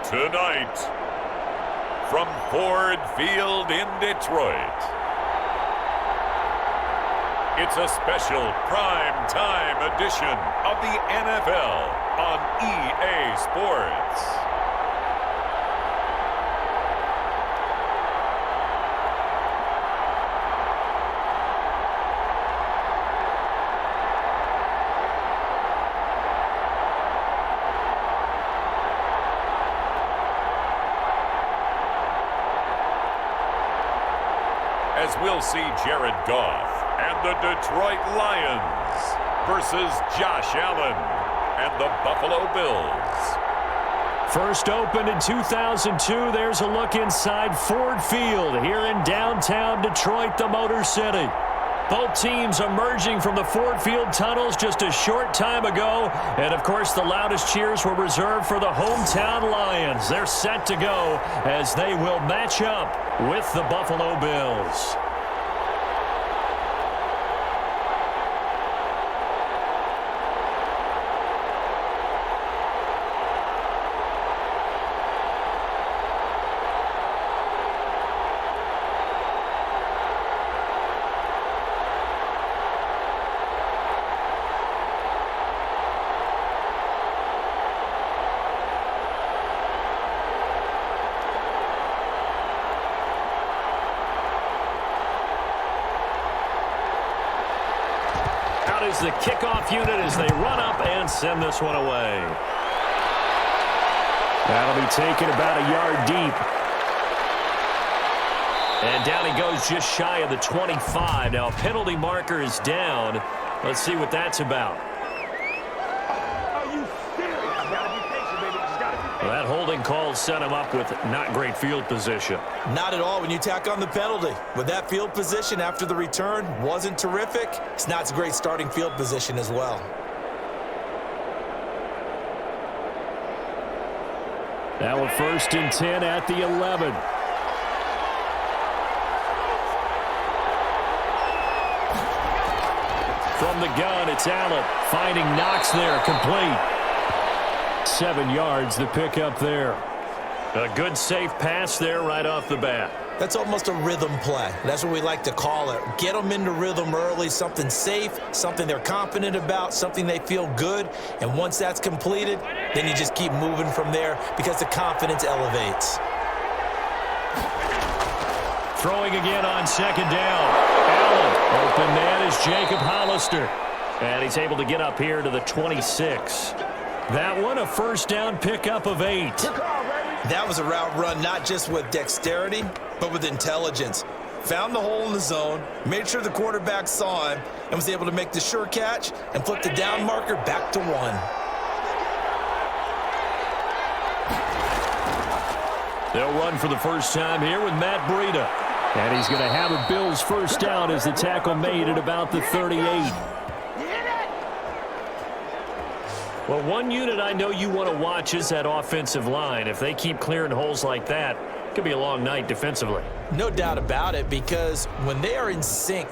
Tonight, from Ford Field in Detroit, it's a special prime time edition of the NFL on EA Sports. As we'll see Jared Goff and the Detroit Lions versus Josh Allen and the Buffalo Bills. First opened in 2002, there's a look inside Ford Field here in downtown Detroit, the Motor City. Both teams emerging from the Ford Field tunnels just a short time ago. And, of course, the loudest cheers were reserved for the hometown Lions. They're set to go as they will match up with the Buffalo Bills. Is the kickoff unit as they run up and send this one away. That'll be taken about a yard deep. And down he goes just shy of the 25. Now a penalty marker is down. Let's see what that's about. Well, that holding call set him up with not great field position. Not at all when you tack on the penalty. With that field position after the return wasn't terrific, it's not a great starting field position as well. Now a 1st and 10 at the 11. From the gun, it's Allen finding Knox there, complete. 7 yards, the pickup there. A good, safe pass there right off the bat. That's almost a rhythm play. That's what we like to call it. Get them into rhythm early, something safe, something they're confident about, something they feel good. And once that's completed, then you just keep moving from there because the confidence elevates. Throwing again on 2nd down. Allen, open man is Jacob Hollister. And he's able to get up here to the 26. That one, a 1st down pickup of 8. That was a route run not just with dexterity, but with intelligence. Found the hole in the zone, made sure the quarterback saw him, and was able to make the sure catch and flip the down marker back to 1. They'll run for the first time here with Matt Breida. And he's going to have a Bills 1st down as the tackle made at about the 38. Well, one unit I know you want to watch is that offensive line. If they keep clearing holes like that, it could be a long night defensively. No doubt about it, because when they are in sync,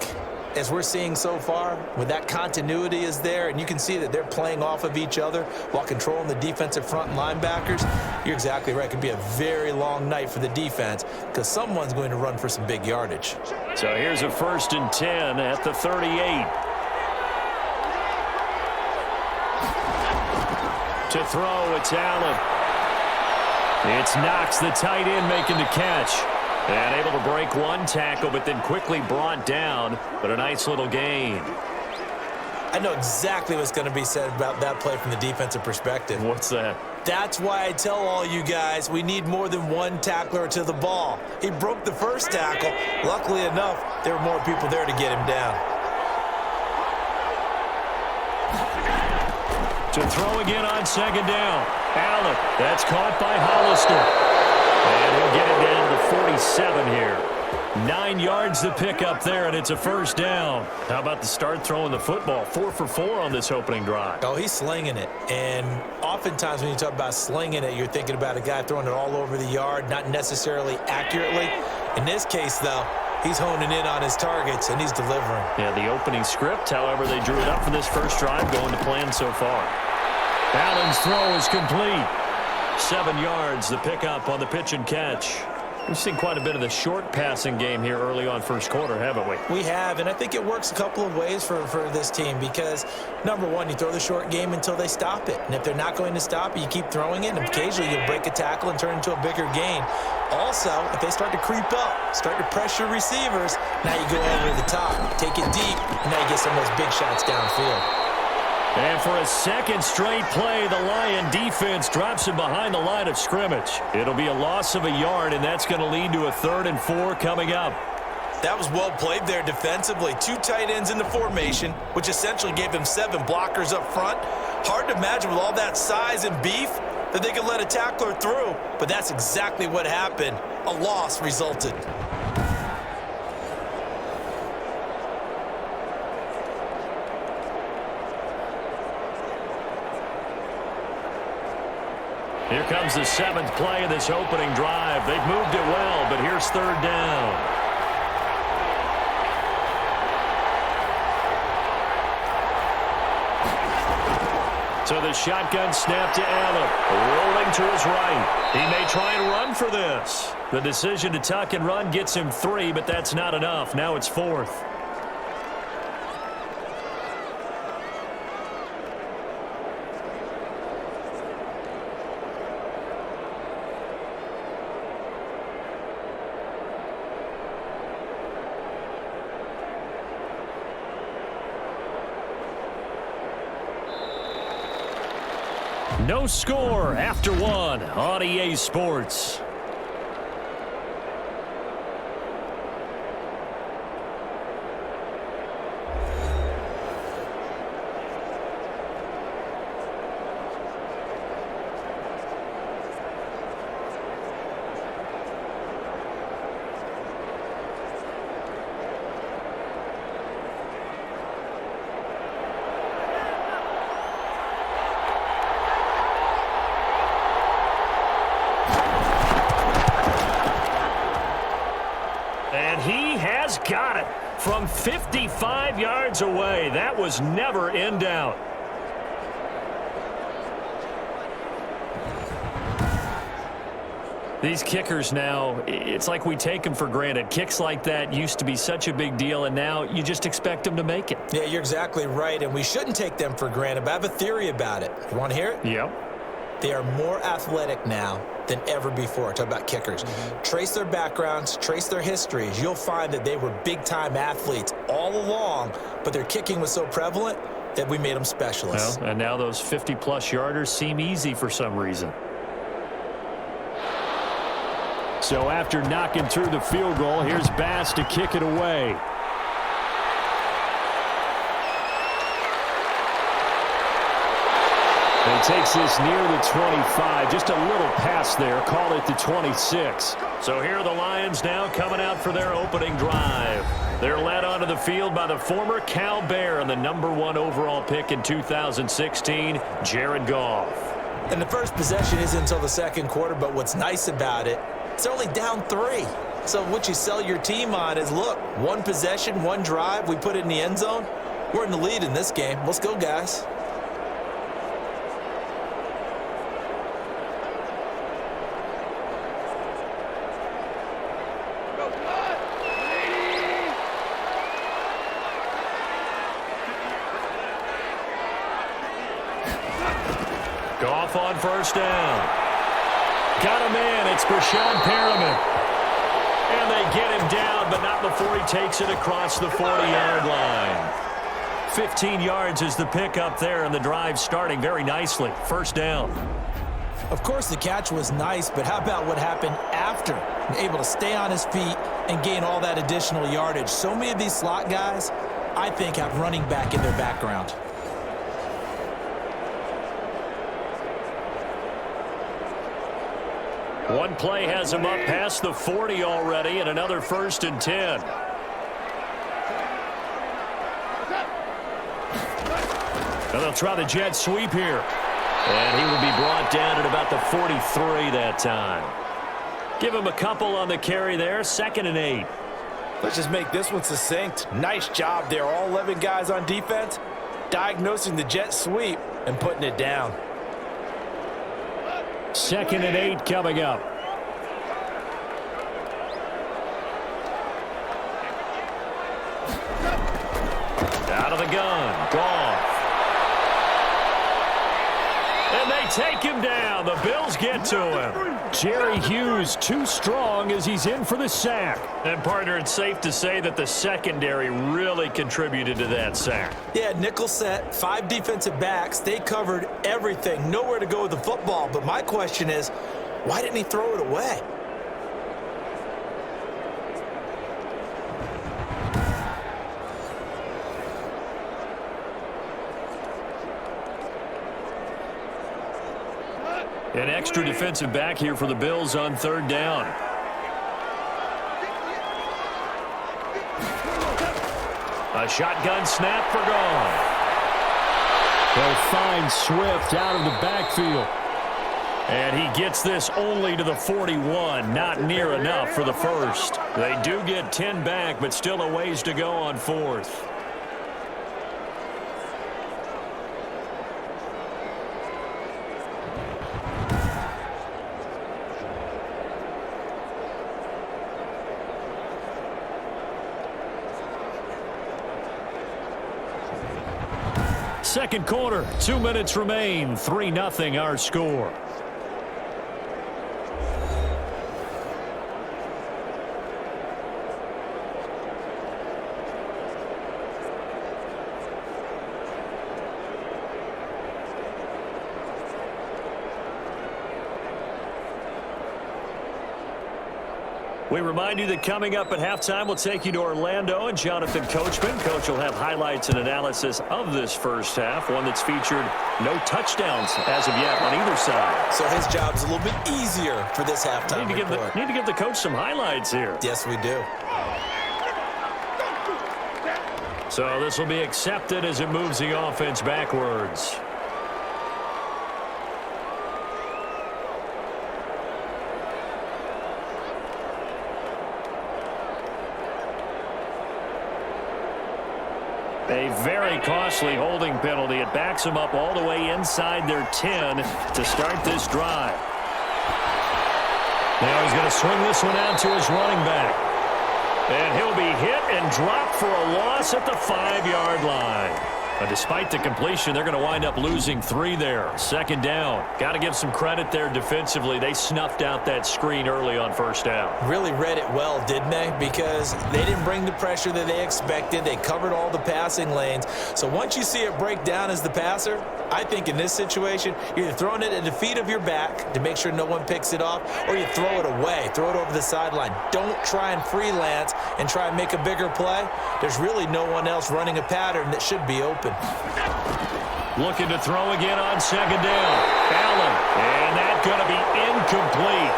as we're seeing so far, when that continuity is there, and you can see that they're playing off of each other while controlling the defensive front and linebackers, you're exactly right. It could be a very long night for the defense because someone's going to run for some big yardage. So here's a 1st and 10 at the 38. To throw, it's Allen. It's Knox, the tight end, making the catch. And able to break one tackle, but then quickly brought down. But a nice little gain. I know exactly what's going to be said about that play from the defensive perspective. What's that? That's why I tell all you guys we need more than one tackler to the ball. He broke the 1st tackle. Luckily enough, there were more people there to get him down. To throw again on 2nd down. Allen, that's caught by Hollister. And he'll get it down to the 47 here. 9 yards to pick up there, and it's a 1st down. How about the start throwing the football? 4 for 4 on this opening drive. Oh, he's slinging it. And oftentimes when you talk about slinging it, you're thinking about a guy throwing it all over the yard, not necessarily accurately. In this case, though, he's honing in on his targets, and he's delivering. Yeah, the opening script, however, they drew it up for this first drive, going to plan so far. Allen's throw is complete. 7 yards, the pickup on the pitch and catch. We've seen quite a bit of the short passing game here early on first quarter, haven't we? We have, and I think it works a couple of ways for this team because, number one, you throw the short game until they stop it. And if they're not going to stop it, you keep throwing it, and occasionally you'll break a tackle and turn into a bigger gain. Also, if they start to creep up, start to pressure receivers, now you go over the top, take it deep, and now you get some of those big shots downfield. And for a second straight play, the Lion defense drops him behind the line of scrimmage. It'll be a loss of a yard, and that's going to lead to a 3rd and 4 coming up. That was well played there defensively. 2 tight ends in the formation, which essentially gave them 7 blockers up front. Hard to imagine with all that size and beef that they could let a tackler through, but that's exactly what happened. A loss resulted. Here comes the 7th play of this opening drive. They've moved it well, but here's 3rd down. So the shotgun snap to Allen. Rolling to his right. He may try and run for this. The decision to tuck and run gets him 3, but that's not enough. Now it's 4th. No score after 1 on EA Sports. Got it from 55 yards away. That was never in doubt. These kickers now, it's like we take them for granted. Kicks like that used to be such a big deal, and now you just expect them to make it. Yeah, you're exactly right, and we shouldn't take them for granted, but I have a theory about it. You want to hear it? Yep. They are more athletic now than ever before. Talk about kickers. Trace their backgrounds, trace their histories. You'll find that they were big-time athletes all along, but their kicking was so prevalent that we made them specialists. Well, and now those 50-plus yarders seem easy for some reason. So after knocking through the field goal, here's Bass to kick it away. And he takes this near the 25. Just a little pass there. Call it the 26. So here are the Lions now coming out for their opening drive. They're led onto the field by the former Cal Bear and the #1 overall pick in 2016, Jared Goff. And the first possession isn't until the second quarter, but what's nice about it, it's only down 3. So what you sell your team on is, look, 1 possession, 1 drive, we put it in the end zone. We're in the lead in this game. Let's go, guys. Goff on first down. Got him in. It's Brashad Perriman. And they get him down, but not before he takes it across the 40-yard line. 15 yards is the pickup there, and the drive starting very nicely. First down. Of course, the catch was nice, but how about what happened after? Able to stay on his feet and gain all that additional yardage. So many of these slot guys, I think, have running back in their background. One play has him up past the 40 already, and another 1st and 10. And they'll try the jet sweep here. And he will be brought down at about the 43 that time. Give him a couple on the carry there. 2nd and 8. Let's just make this one succinct. Nice job there. All 11 guys on defense diagnosing the jet sweep and putting it down. 2nd and 8 coming up. Out of the gun. Goff. And they take him down. The Bills get to him. Jerry Hughes too strong as he's in for the sack. And, partner, it's safe to say that the secondary really contributed to that sack. Yeah, nickel set, 5 defensive backs. They covered everything. Nowhere to go with the football. But my question is, why didn't he throw it away? An extra defensive back here for the Bills on 3rd down. A shotgun snap for Goff. They'll find Swift out of the backfield. And he gets this only to the 41. Not near enough for the first. They do get 10 back, but still a ways to go on 4th. Second quarter, 2 minutes remain. 3-0 our score. We remind you that coming up at halftime, we'll take you to Orlando and Jonathan Coachman. Coach will have highlights and analysis of this first half, one that's featured no touchdowns as of yet on either side. So his job's a little bit easier for this halftime report. Need to give the coach some highlights here. Yes, we do. So this will be accepted as it moves the offense backwards. A very costly holding penalty. It backs them up all the way inside their 10 to start this drive. Now he's going to swing this one out to his running back. And he'll be hit and dropped for a loss at the 5-yard line. But despite the completion, they're going to wind up losing 3 there. 2nd down. Got to give some credit there defensively. They snuffed out that screen early on 1st down. Really read it well, didn't they? Because they didn't bring the pressure that they expected. They covered all the passing lanes. So once you see it break down as the passer, I think in this situation, you're either throwing it at the feet of your back to make sure no one picks it off, or you throw it away, throw it over the sideline. Don't try and freelance and try and make a bigger play. There's really no one else running a pattern that should be open. Looking to throw again on 2nd down. Allen, and that's going to be incomplete.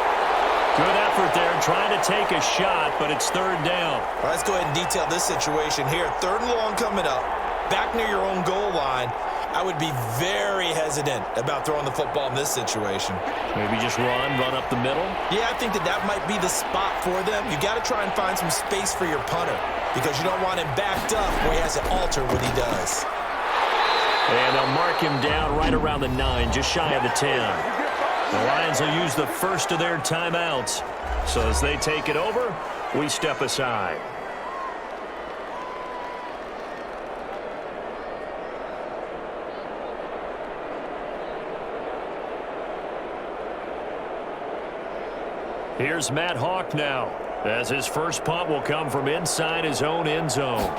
Good effort there, trying to take a shot, but it's 3rd down. Well, let's go ahead and detail this situation here. 3rd and long coming up, back near your own goal line. I would be very hesitant about throwing the football in this situation. Maybe just run up the middle? Yeah, I think that might be the spot for them. You got to try and find some space for your punter because you don't want him backed up where he has to alter what he does. And they'll mark him down right around the 9, just shy of the 10. The Lions will use the first of their timeouts. So as they take it over, we step aside. Here's Matt Hawk now, as his first punt will come from inside his own end zone.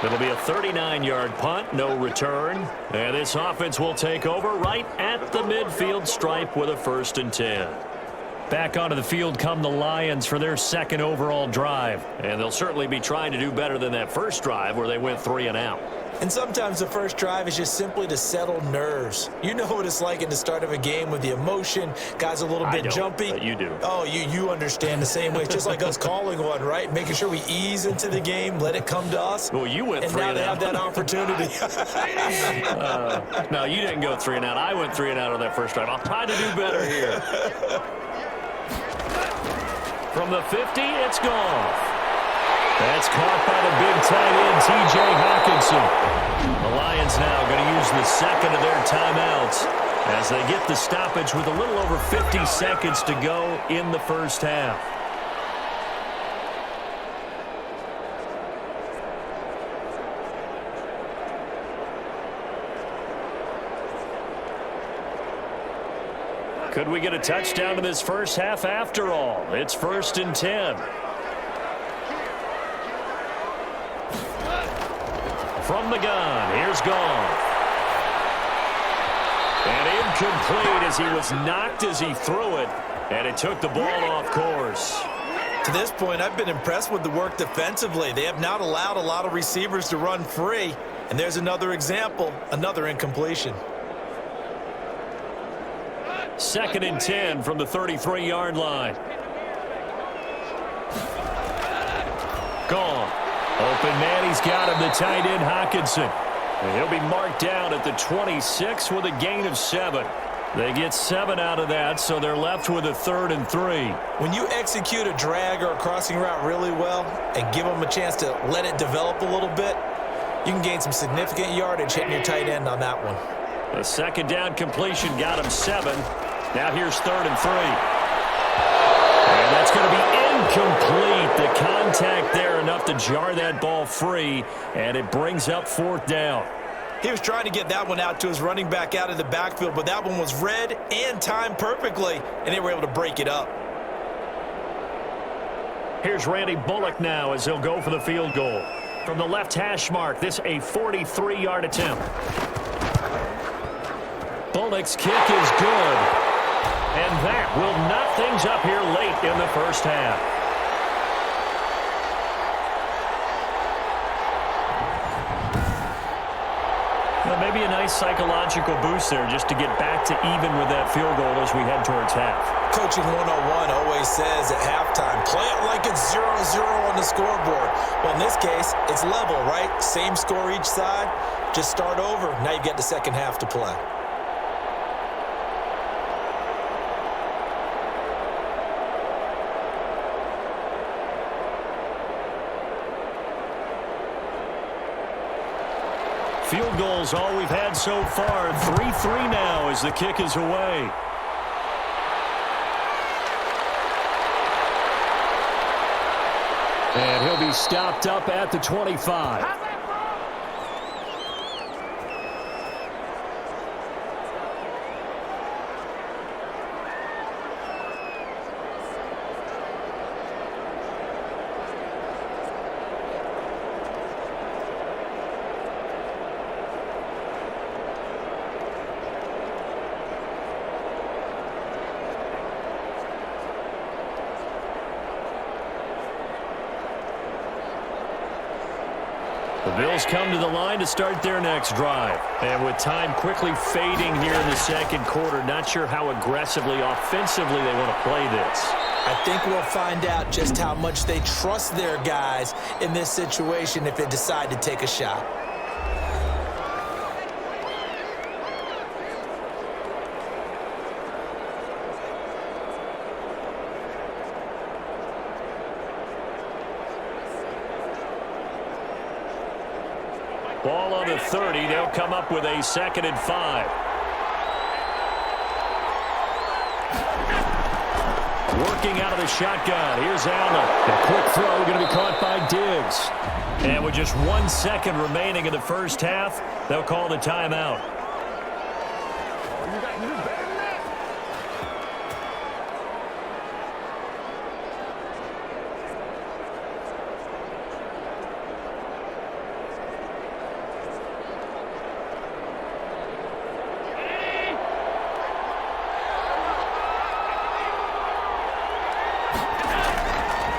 It'll be a 39-yard punt, no return. And this offense will take over right at the midfield stripe with a 1st and 10. Back onto the field come the Lions for their 2nd overall drive. And they'll certainly be trying to do better than that first drive where they went 3 and out. And sometimes the first drive is just simply to settle nerves. You know what it's like at the start of a game with the emotion. Guys a little bit jumpy. But you do. Oh, you understand the same way. It's just like us calling one, right? Making sure we ease into the game, let it come to us. Well, you went 3 and out. And now they have that opportunity. No, you didn't go 3 and out. I went 3 and out on that first drive. I'll try to do better here. From the 50, it's Goff. That It's caught by the big tight end, T.J. Hawkinson. The Lions now going to use the second of their timeouts as they get the stoppage with a little over 50 seconds to go in the first half. Could we get a touchdown in this first half after all? It's 1st and 10. From the gun, here's Goff. And incomplete as he was knocked as he threw it, and it took the ball off course. To this point, I've been impressed with the work defensively. They have not allowed a lot of receivers to run free. And there's another example, another incompletion. 2nd and 10 from the 33-yard line. Gone. Open man, he's got him, the tight end Hawkinson. And he'll be marked down at the 26 with a gain of 7. They get 7 out of that, so they're left with a 3rd and 3. When you execute a drag or a crossing route really well and give them a chance to let it develop a little bit, you can gain some significant yardage hitting your tight end on that one. The second down completion got him 7. Now here's 3rd and 3. And that's going to be incomplete. The contact there enough to jar that ball free, and it brings up 4th down. He was trying to get that one out to his running back out of the backfield, but that one was read and timed perfectly, and they were able to break it up. Here's Randy Bullock now as he'll go for the field goal. From the left hash mark, this a 43-yard attempt. Bullock's kick is good. And that will knot things up here late in the first half. Well, maybe a nice psychological boost there just to get back to even with that field goal as we head towards half. Coaching 101 always says at halftime, play it like it's 0-0 on the scoreboard. Well, in this case, it's level, right? Same score each side. Just start over. Now you get the second half to play. Field goals all we've had so far. 3-3 now as the kick is away. And he'll be stopped up at the 25. The Bills come to the line to start their next drive. And with time quickly fading here in the second quarter, not sure how aggressively, offensively they want to play this. I think we'll find out just how much they trust their guys in this situation if they decide to take a shot. Ball on the 30. They'll come up with a 2nd and 5. Working out of the shotgun. Here's Allen. A quick throw going to be caught by Diggs. And with just 1 second remaining in the first half, they'll call the timeout.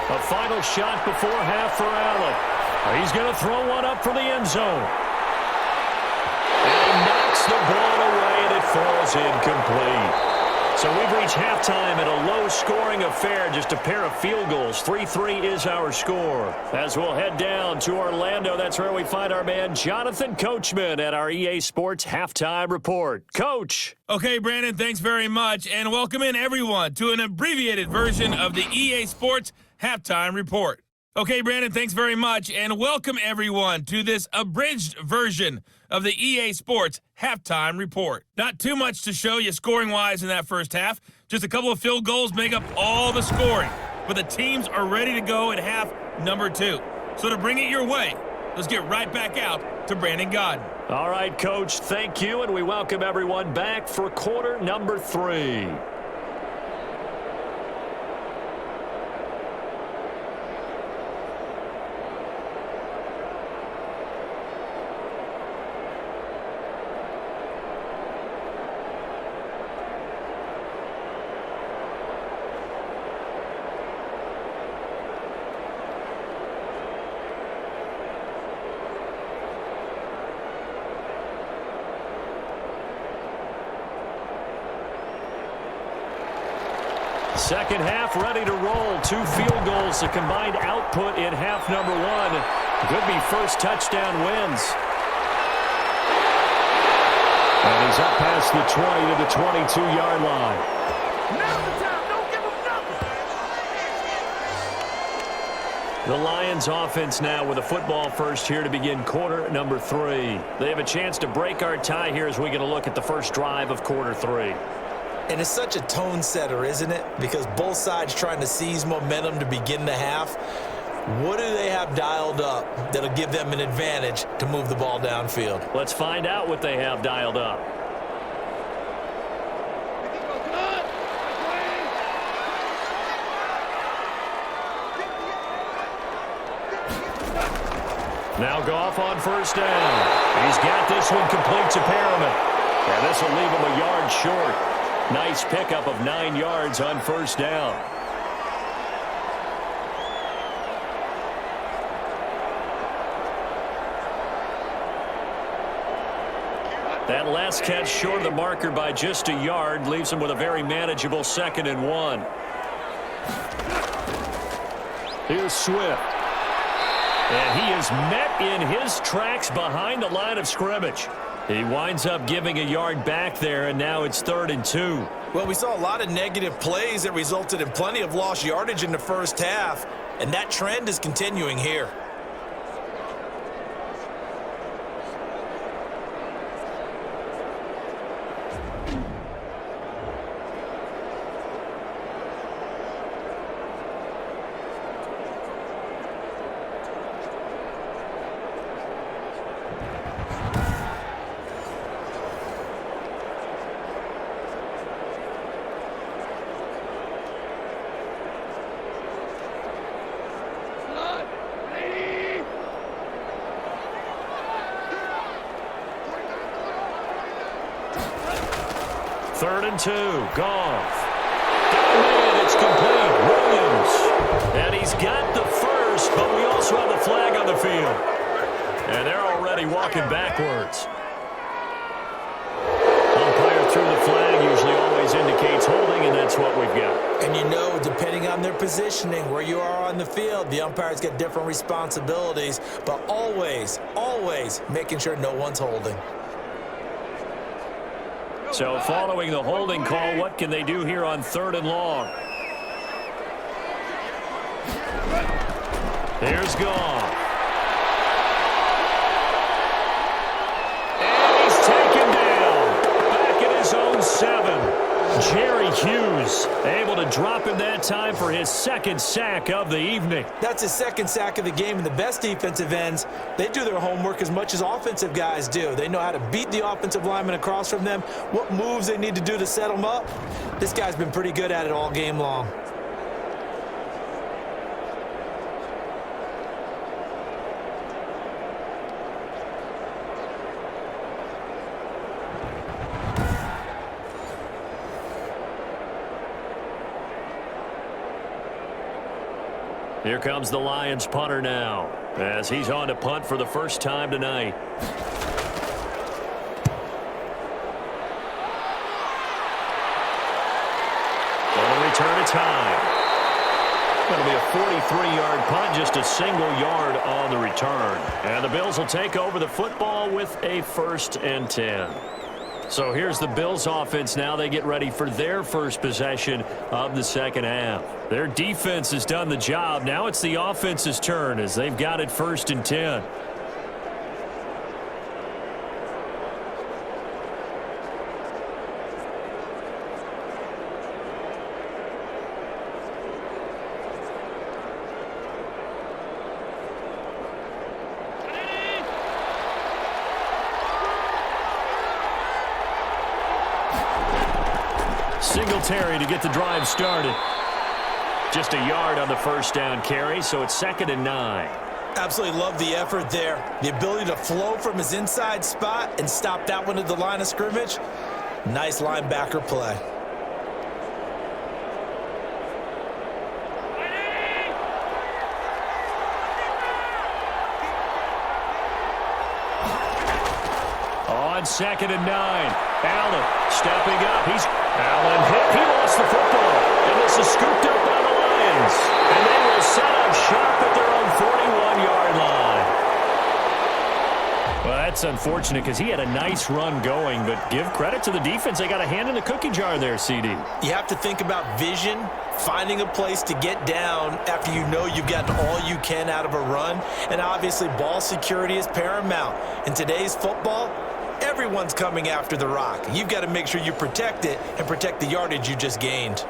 A final shot before half for Allen. He's going to throw one up for the end zone. And he knocks the ball away, and it falls incomplete. So we've reached halftime at a low-scoring affair, just a pair of field goals. 3-3 is our score. As we'll head down to Orlando, that's where we find our man Jonathan Coachman at our EA Sports Halftime Report. Coach. Okay, Brandon, thanks very much, and welcome in everyone to an abbreviated version of the EA Sports Halftime Report. Okay, Brandon, thanks very much, and welcome everyone to this abridged version of the EA Sports Halftime Report. Not too much to show you scoring-wise in that first half. Just a couple of field goals make up all the scoring. But the teams are ready to go at half number 2. So to bring it your way, let's get right back out to Brandon Godden. All right, Coach, thank you, and we welcome everyone back for quarter number 3. Second half ready to roll. 2 field goals, a combined output in half number 1. Could be first touchdown wins. And he's up past the 20 to the 22-yard line. Now's the time. Don't give him nothing. The Lions offense now with a football first here to begin quarter number 3. They have a chance to break our tie here as we get a look at the first drive of quarter 3. And it's such a tone setter, isn't it? Because both sides trying to seize momentum to begin the half. What do they have dialed up that'll give them an advantage to move the ball downfield? Let's find out what they have dialed up. Now Goff on first down. He's got this one complete to Perriman. And this will leave him a yard short. Nice pickup of 9 yards on first down. That last catch short of the marker by just a yard leaves him with a very manageable 2nd and 1. Here's Swift. And he is met in his tracks behind the line of scrimmage. He winds up giving a yard back there, and now it's 3rd and 2. Well, we saw a lot of negative plays that resulted in plenty of lost yardage in the first half, and that trend is continuing here. Third and 2. Goff. And it's complete. Williams. And he's got the first, but we also have the flag on the field. And they're already walking backwards. Umpire threw the flag, usually always indicates holding, and that's what we've got. And you know, depending on their positioning, where you are on the field, the umpires get different responsibilities, but always, always making sure no one's holding. So following the holding call, what can they do here on 3rd and long? Here's Goff. And he's taken down. Back at his own 7. Jerry Hughes able to drop him that time for his 2nd sack of the evening. That's his 2nd sack of the game, and the best defensive ends, they do their homework as much as offensive guys do. They know how to beat the offensive lineman across from them, what moves they need to do to set them up. This guy's been pretty good at it all game long. Here comes the Lions punter now, as he's on to punt for the first time tonight. On the return, it's high. It'll be a 43-yard punt, just a single yard on the return. And the Bills will take over the football with a 1st and 10. So here's the Bills offense now. They get ready for their first possession of the second half. Their defense has done the job. Now it's the offense's turn as they've got it 1st and 10. Singletary to get the drive started. Just a yard on the first down carry, so it's 2nd and 9. Absolutely love the effort there. The ability to flow from his inside spot and stop that one at the line of scrimmage. Nice linebacker play. On 2nd and 9. Allen stepping up. Allen hit. He lost the football. And this is scooped up by the Lions. And they will set up shop at their own 41-yard line. Well, that's unfortunate because he had a nice run going, but give credit to the defense. They got a hand in the cookie jar there, CD. You have to think about vision, finding a place to get down after you know you've gotten all you can out of a run. And obviously, ball security is paramount. In today's football, everyone's coming after the rock. You've got to make sure you protect it and protect the yardage you just gained.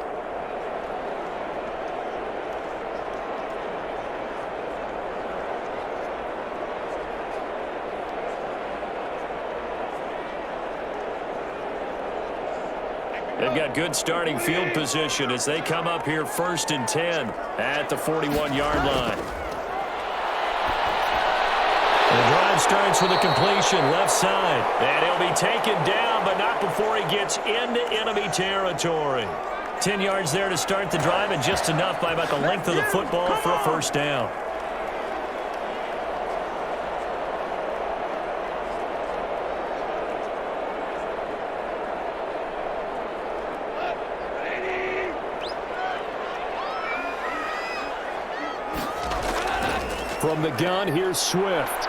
They've got good starting field position as they come up here 1st and 10 at the 41-yard line. The drive starts with a completion left side. And he'll be taken down, but not before he gets into enemy territory. 10 yards there to start the drive, and just enough by about the length of the football for a first down. From the gun, here's Swift.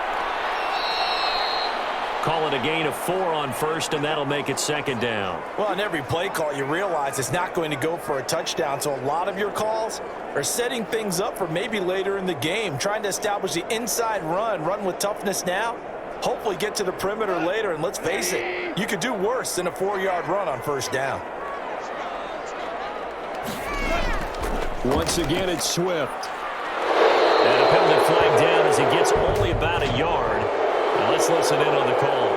Call it a gain of 4 on first, and that'll make it 2nd down. Well, on every play call, you realize it's not going to go for a touchdown, so a lot of your calls are setting things up for maybe later in the game, trying to establish the inside run with toughness now, hopefully get to the perimeter later, and let's face it, you could do worse than a 4-yard run on first down. Once again, it's Swift. And a penalty flag down as he gets only about a yard. Now let's listen in on the call.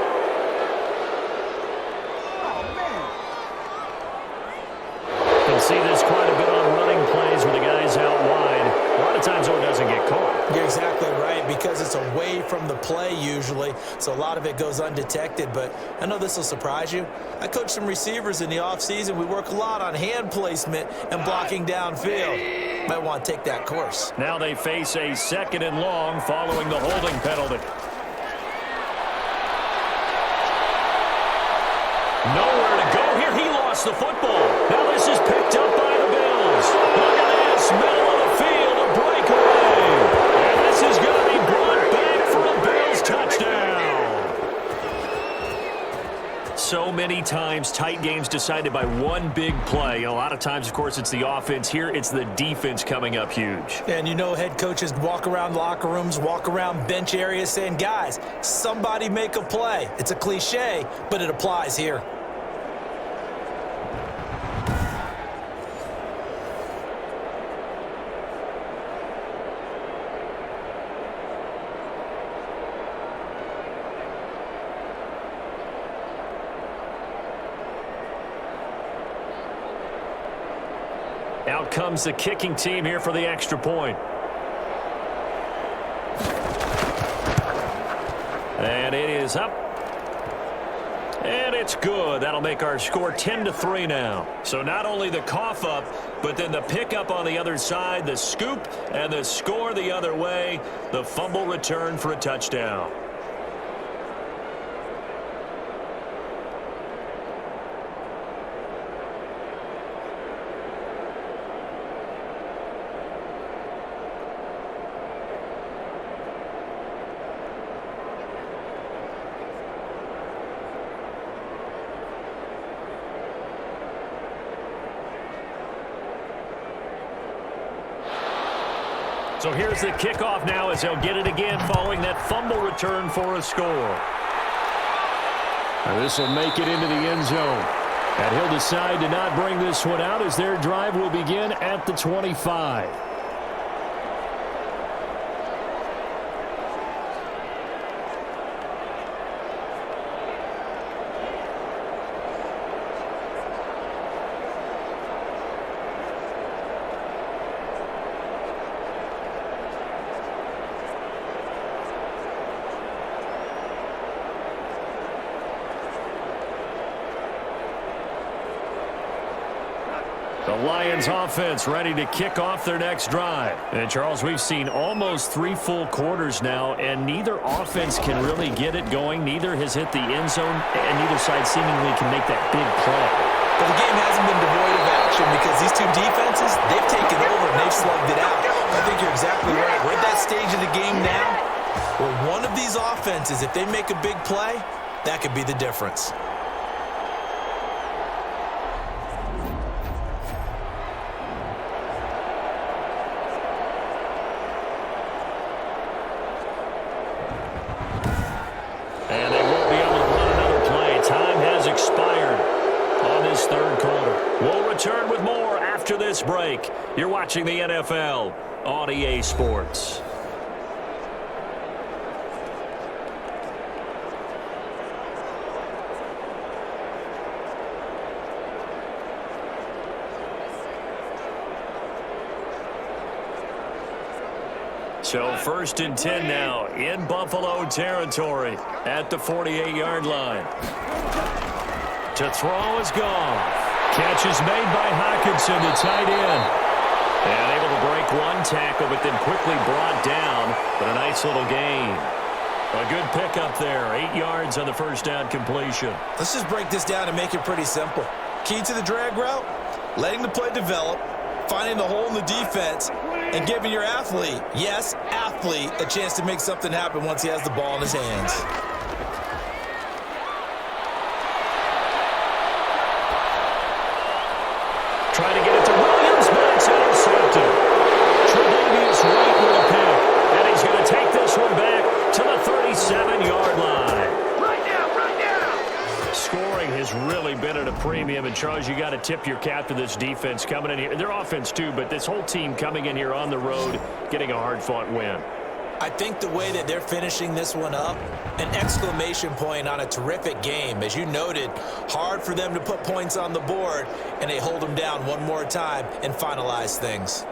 Can see this quite a bit on running plays where the guy's out wide. A lot of times, though, it doesn't get caught. You're exactly right, because it's away from the play usually, so a lot of it goes undetected. But I know this will surprise you. I coach some receivers in the offseason. We work a lot on hand placement and blocking downfield. Might want to take that course. Now they face a 2nd and long following the holding penalty. Nowhere to go here. He lost the football. Now this is picked up by the Bills. Look at this. Middle of the field, a breakaway. And this is going to be brought back for a Bills touchdown. So many times, tight games decided by one big play. A lot of times, of course, it's the offense. Here, it's the defense coming up huge. And you know, head coaches walk around locker rooms, walk around bench areas saying, guys, somebody make a play. It's a cliche, but it applies here. Out comes the kicking team here for the extra point. And it is up. And it's good. That'll make our score 10-3 now. So not only the cough up, but then the pickup on the other side, the scoop, and the score the other way. The fumble return for a touchdown. So here's the kickoff now as they'll get it again following that fumble return for a score. This will make it into the end zone. And he'll decide to not bring this one out as their drive will begin at the 25. The Lions offense ready to kick off their next drive. And Charles, we've seen almost 3 full quarters now, and neither offense can really get it going. Neither has hit the end zone, and neither side seemingly can make that big play. But the game hasn't been devoid of action because these two defenses, they've taken over and they've slugged it out. I think you're exactly right. We're at that stage of the game now where one of these offenses, if they make a big play, that could be the difference. And they won't be able to run another play. Time has expired on this third quarter. We'll return with more after this break. You're watching the NFL on EA Sports. So 1st and 10 now in Buffalo territory at the 48-yard line. To throw is gone. Catch is made by Hockenson, the tight end. And able to break one tackle, but then quickly brought down. But a nice little gain. A good pickup there. 8 yards on the first down completion. Let's just break this down and make it pretty simple. Key to the drag route, letting the play develop, finding the hole in the defense, and giving your athlete, yes, athlete, a chance to make something happen once he has the ball in his hands. Trying to get it to Williams, but it's intercepted. Tre'Davious White with a pick, and he's going to take this one back to the 37-yard line. Right now! Scoring has really been at a premium, and Charles, you got to tip your cap to this defense coming in here. Their offense too, but this whole team coming in here on the road, getting a hard-fought win. I think the way that they're finishing this one up, an exclamation point on a terrific game. As you noted, hard for them to put points on the board, and they hold them down one more time and finalize things.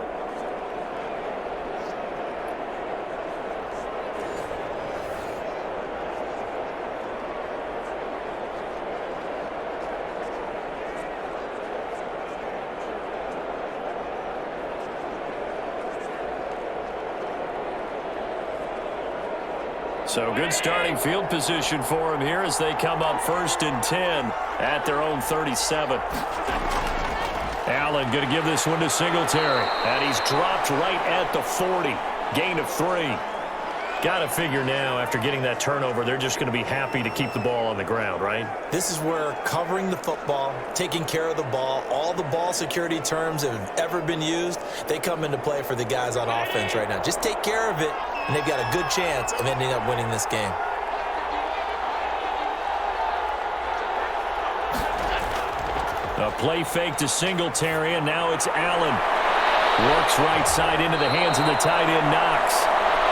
So good starting field position for him here as they come up 1st and 10 at their own 37. Allen going to give this one to Singletary. And he's dropped right at the 40. Gain of 3. Got to figure now, after getting that turnover, they're just going to be happy to keep the ball on the ground, right? This is where covering the football, taking care of the ball, all the ball security terms that have ever been used, they come into play for the guys on offense right now. Just take care of it, and they've got a good chance of ending up winning this game. A play fake to Singletary, and now it's Allen. Works right side into the hands of the tight end, Knox.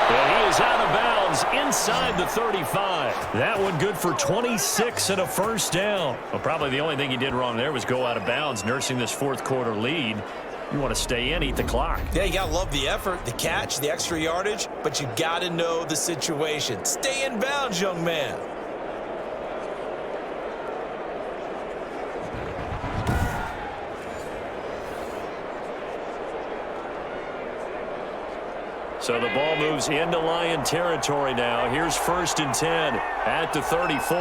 And he is out of bounds inside the 35. That one good for 26 and a first down. Well, probably the only thing he did wrong there was go out of bounds, nursing this fourth quarter lead. You want to stay in, eat the clock. Yeah, you got to love the effort, the catch, the extra yardage, but you got to know the situation. Stay in bounds, young man. So the ball moves into Lion territory now. Here's 1st and 10 at the 34.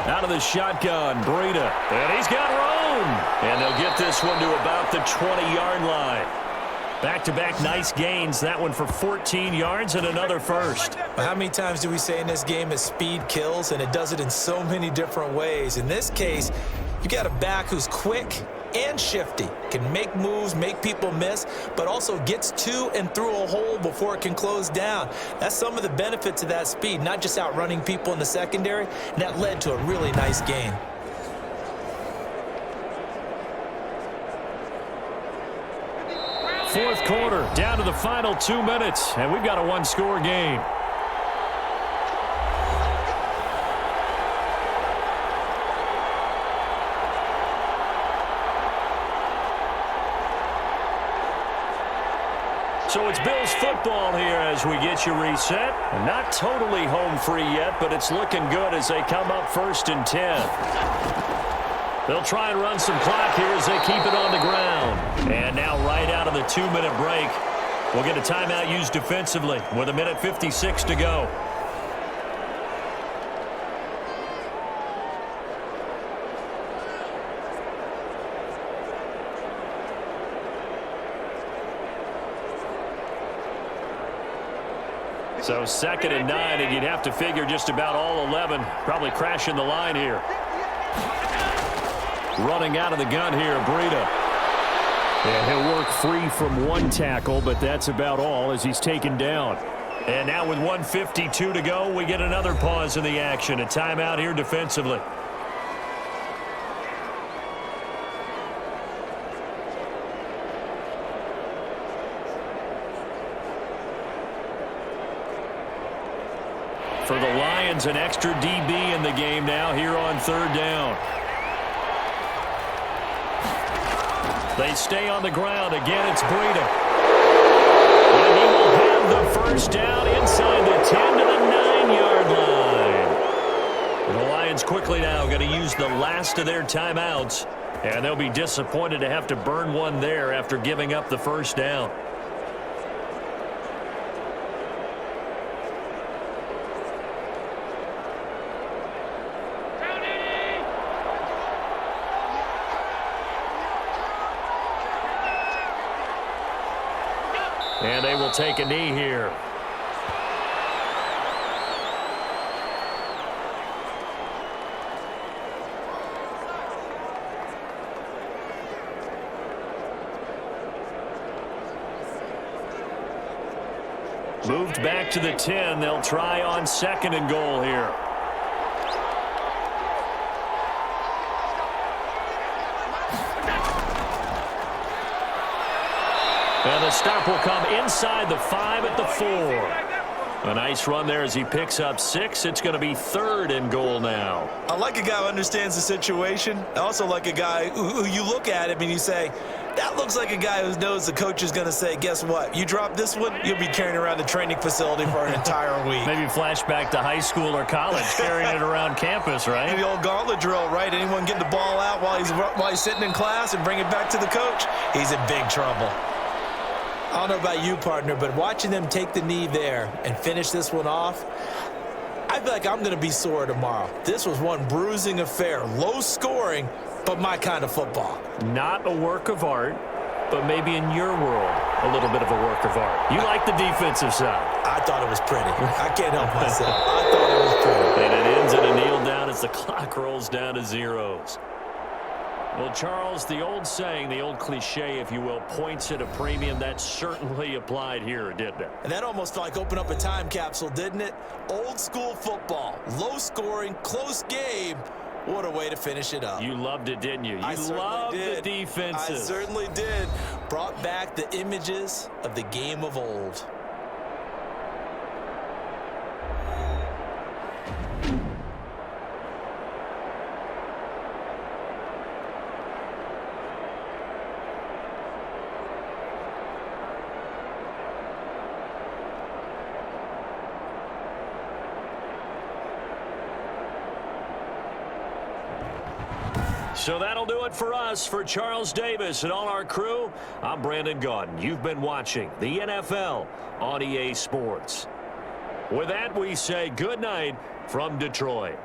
Out of the shotgun, Breida. And he's got room. And they'll get this one to about the 20-yard line. Back-to-back nice gains. That one for 14 yards and another first. How many times do we say in this game that speed kills, and it does it in so many different ways? In this case, you got a back who's quick, and shifty. Can make moves, make people miss, but also gets to and through a hole before it can close down. That's some of the benefits of that speed, not just outrunning people in the secondary, and that led to a really nice gain. Fourth quarter, down to the final 2 minutes, and we've got a one-score game. So it's Bills football here as we get you reset. Not totally home free yet, but it's looking good as they come up 1st and 10. They'll try and run some clock here as they keep it on the ground. And now right out of the 2-minute break, we'll get a timeout used defensively with 1:56 to go. So 2nd and 9, and you'd have to figure just about all 11 probably crashing the line here. Running out of the gun here, Breida. And he'll work free from one tackle, but that's about all as he's taken down. And now with 1:52 to go, we get another pause in the action. A timeout here defensively. For the Lions, an extra DB in the game now here on 3rd down. They stay on the ground. Again, it's Breida. And he will have the first down inside the 10 to the 9-yard line. And the Lions quickly now going to use the last of their timeouts. And they'll be disappointed to have to burn one there after giving up the first down. And they will take a knee here. Moved back to the 10. They'll try on 2nd and goal here. And the stop will come inside the 5 at the 4. A nice run there as he picks up 6. It's going to be 3rd and goal now. I like a guy who understands the situation. I also like a guy who you look at him and you say, that looks like a guy who knows the coach is going to say, guess what? You drop this one, you'll be carrying around the training facility for an entire week. Maybe flashback to high school or college, carrying it around campus, right? The old gauntlet drill, right? Anyone getting the ball out while he's sitting in class and bring it back to the coach, he's in big trouble. I don't know about you, partner, but watching them take the knee there and finish this one off, I feel like I'm going to be sore tomorrow. This was one bruising affair. Low scoring, but my kind of football. Not a work of art, but maybe in your world, a little bit of a work of art. You like the defensive side. I thought it was pretty. I can't help myself. I thought it was pretty. And it ends in a kneel down as the clock rolls down to zeros. Well, Charles, the old saying, the old cliche, if you will, points at a premium. That certainly applied here, didn't it? And that almost like opened up a time capsule, didn't it? Old school football, low scoring, close game. What a way to finish it up. You loved it, didn't you? You loved the defenses. I certainly did. Brought back the images of the game of old. So that'll do it for us. For Charles Davis and all our crew, I'm Brandon Gaudin. You've been watching the NFL on EA Sports. With that, we say good night from Detroit.